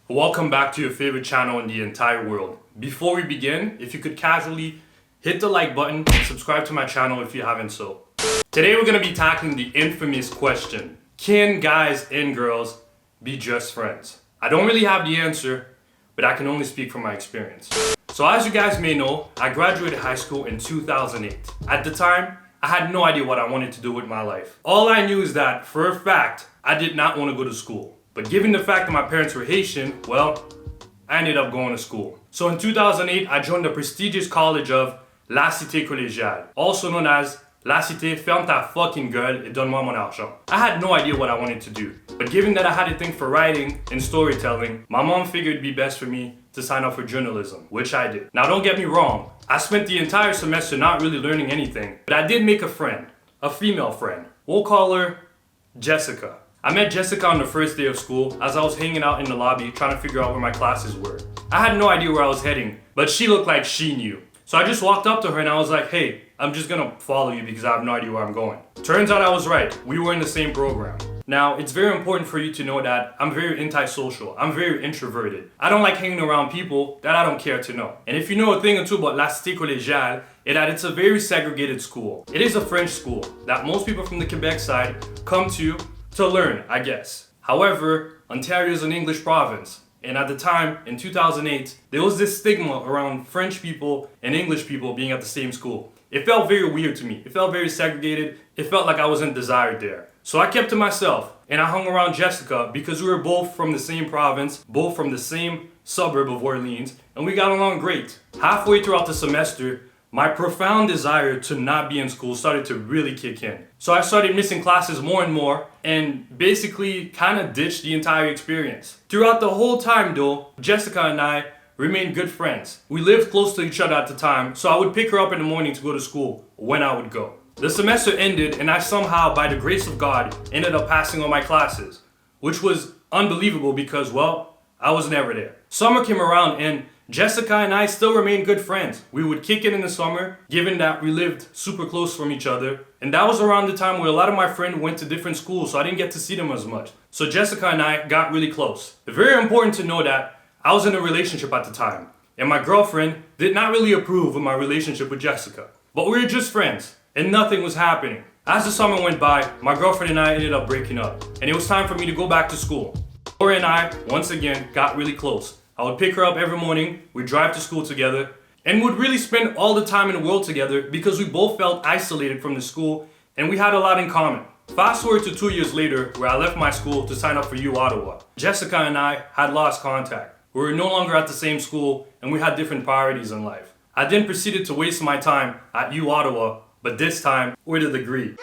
Welcome back to your favorite channel in the entire world. Before we begin, if you could casually hit the like button and subscribe to my channel if you haven't so. Today we're going to be tackling the infamous question: can guys and girls be just friends? I don't really have the answer, but I can only speak from my experience. So as you guys may know, I graduated high school in 2008. At the time, I had no idea what I wanted to do with my life. All I knew is that, for a fact, I did not want to go to school. But given the fact that my parents were Haitian, well, I ended up going to school. So in 2008, I joined the prestigious college of La Cité Collégiale, also known as La Cité Ferme ta fucking gueule et donne-moi mon argent. I had no idea what I wanted to do, but given that I had a thing for writing and storytelling, my mom figured it'd be best for me to sign up for journalism, which I did. Now don't get me wrong, I spent the entire semester not really learning anything, but I did make a friend, a female friend. We'll call her Jessica. I met Jessica on the first day of school as I was hanging out in the lobby trying to figure out where my classes were. I had no idea where I was heading, but she looked like she knew. So I just walked up to her and I was like, hey, I'm just gonna follow you because I have no idea where I'm going. Turns out I was right. We were in the same program. Now, it's very important for you to know that I'm very antisocial. I'm very introverted. I don't like hanging around people that I don't care to know. And if you know a thing or two about La Cité Collégiale, it's a very segregated school. It is a French school that most people from the Quebec side come to learn, I guess. However, Ontario is an English province. And at the time, in 2008, there was this stigma around French people and English people being at the same school. It felt very weird to me. It felt very segregated. It felt like I wasn't desired there. So I kept to myself and I hung around Jessica because we were both from the same province, both from the same suburb of Orleans, and we got along great. Halfway throughout the semester, my profound desire to not be in school started to really kick in. So I started missing classes more and more and basically kind of ditched the entire experience. Throughout the whole time though, Jessica and I remained good friends. We lived close to each other at the time, so I would pick her up in the morning to go to school when I would go. The semester ended and I somehow, by the grace of God, ended up passing all my classes, which was unbelievable because, well, I was never there. Summer came around and Jessica and I still remained good friends. We would kick it in the summer, given that we lived super close from each other. And that was around the time where a lot of my friends went to different schools, so I didn't get to see them as much. So Jessica and I got really close. Very important to know that I was in a relationship at the time, and my girlfriend did not really approve of my relationship with Jessica. But we were just friends, and nothing was happening. As the summer went by, my girlfriend and I ended up breaking up, and it was time for me to go back to school. Laura and I, once again, got really close. I would pick her up every morning, we'd drive to school together, and would really spend all the time in the world together because we both felt isolated from the school and we had a lot in common. Fast forward to 2 years later, where I left my school to sign up for U Ottawa. Jessica and I had lost contact. We were no longer at the same school and we had different priorities in life. I then proceeded to waste my time at U Ottawa, but this time with a degree.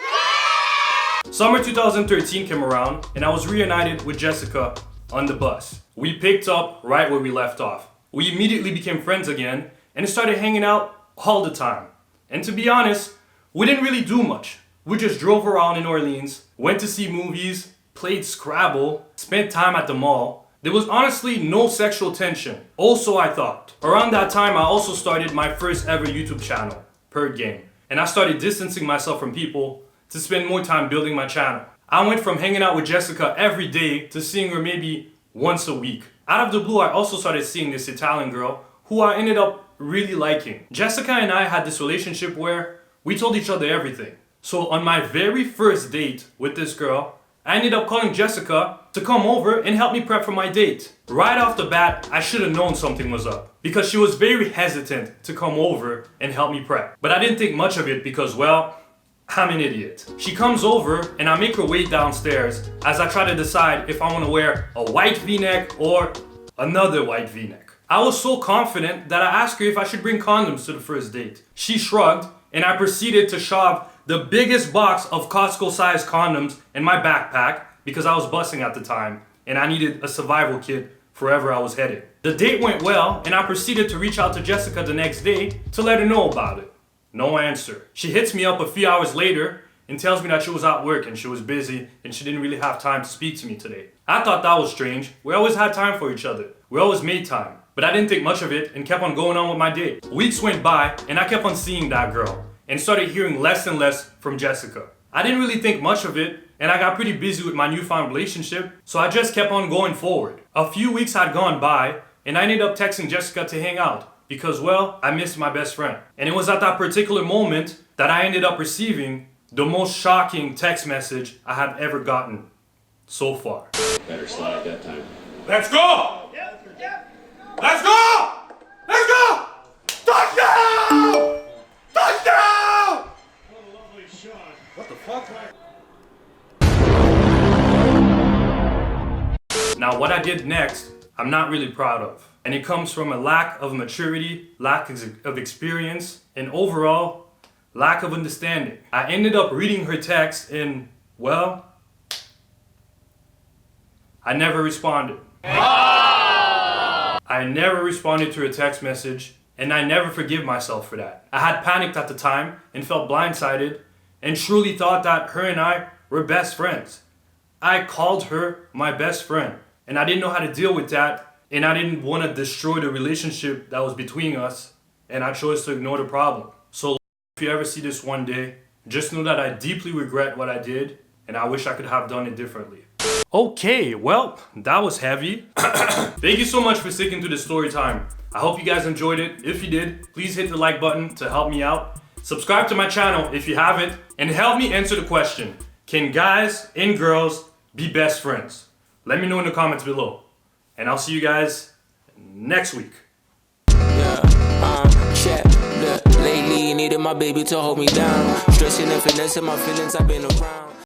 Summer 2013 came around and I was reunited with Jessica on the bus. We picked up right where we left off. We immediately became friends again and started hanging out all the time. And to be honest, we didn't really do much. We just drove around in Orleans, went to see movies, played Scrabble, spent time at the mall. There was honestly no sexual tension. Also, I thought. Around that time, I also started my first ever YouTube channel, Perd Game. And I started distancing myself from people to spend more time building my channel. I went from hanging out with Jessica every day to seeing her maybe once a week. Out of the blue, I also started seeing this Italian girl who I ended up really liking. Jessica and I had this relationship where we told each other everything. So on my very first date with this girl, I ended up calling Jessica to come over and help me prep for my date. Right off the bat, I should have known something was up because she was very hesitant to come over and help me prep. But I didn't think much of it because, well, I'm an idiot. She comes over and I make her wait downstairs as I try to decide if I want to wear a white v-neck or another white v-neck. I was so confident that I asked her if I should bring condoms to the first date. She shrugged and I proceeded to shove the biggest box of Costco-sized condoms in my backpack because I was busing at the time and I needed a survival kit for wherever I was headed. The date went well and I proceeded to reach out to Jessica the next day to let her know about it. No answer. She hits me up a few hours later and tells me that she was at work and she was busy and she didn't really have time to speak to me today. I thought that was strange. We always had time for each other. We always made time. But I didn't think much of it and kept on going on with my day. Weeks went by and I kept on seeing that girl and started hearing less and less from Jessica. I didn't really think much of it and I got pretty busy with my newfound relationship, so I just kept on going forward. A few weeks had gone by, and I ended up texting Jessica to hang out because, well, I missed my best friend. And it was at that particular moment that I ended up receiving the most shocking text message I have ever gotten so far. Better slide that time. Let's go! Let's go! Let's go! Touchdown! Touchdown! What a lovely shot. What the fuck? Now, what I did next, I'm not really proud of. And it comes from a lack of maturity, lack of experience, and overall, lack of understanding. I ended up reading her text and, well, I never responded. I never responded to her text message, and I never forgive myself for that. I had panicked at the time and felt blindsided and truly thought that her and I were best friends. I called her my best friend, and I didn't know how to deal with that, and I didn't want to destroy the relationship that was between us, and I chose to ignore the problem. So if you ever see this one day, just know that I deeply regret what I did, and I wish I could have done it differently. Okay, well, that was heavy. Thank you so much for sticking to the story time. I hope you guys enjoyed it. If you did, please hit the like button to help me out. Subscribe to my channel if you haven't, and help me answer the question, can guys and girls be best friends? Let me know in the comments below. And I'll see you guys next week. Lately, needed my baby to hold me down. Stressing and finessing my feelings, I've been around.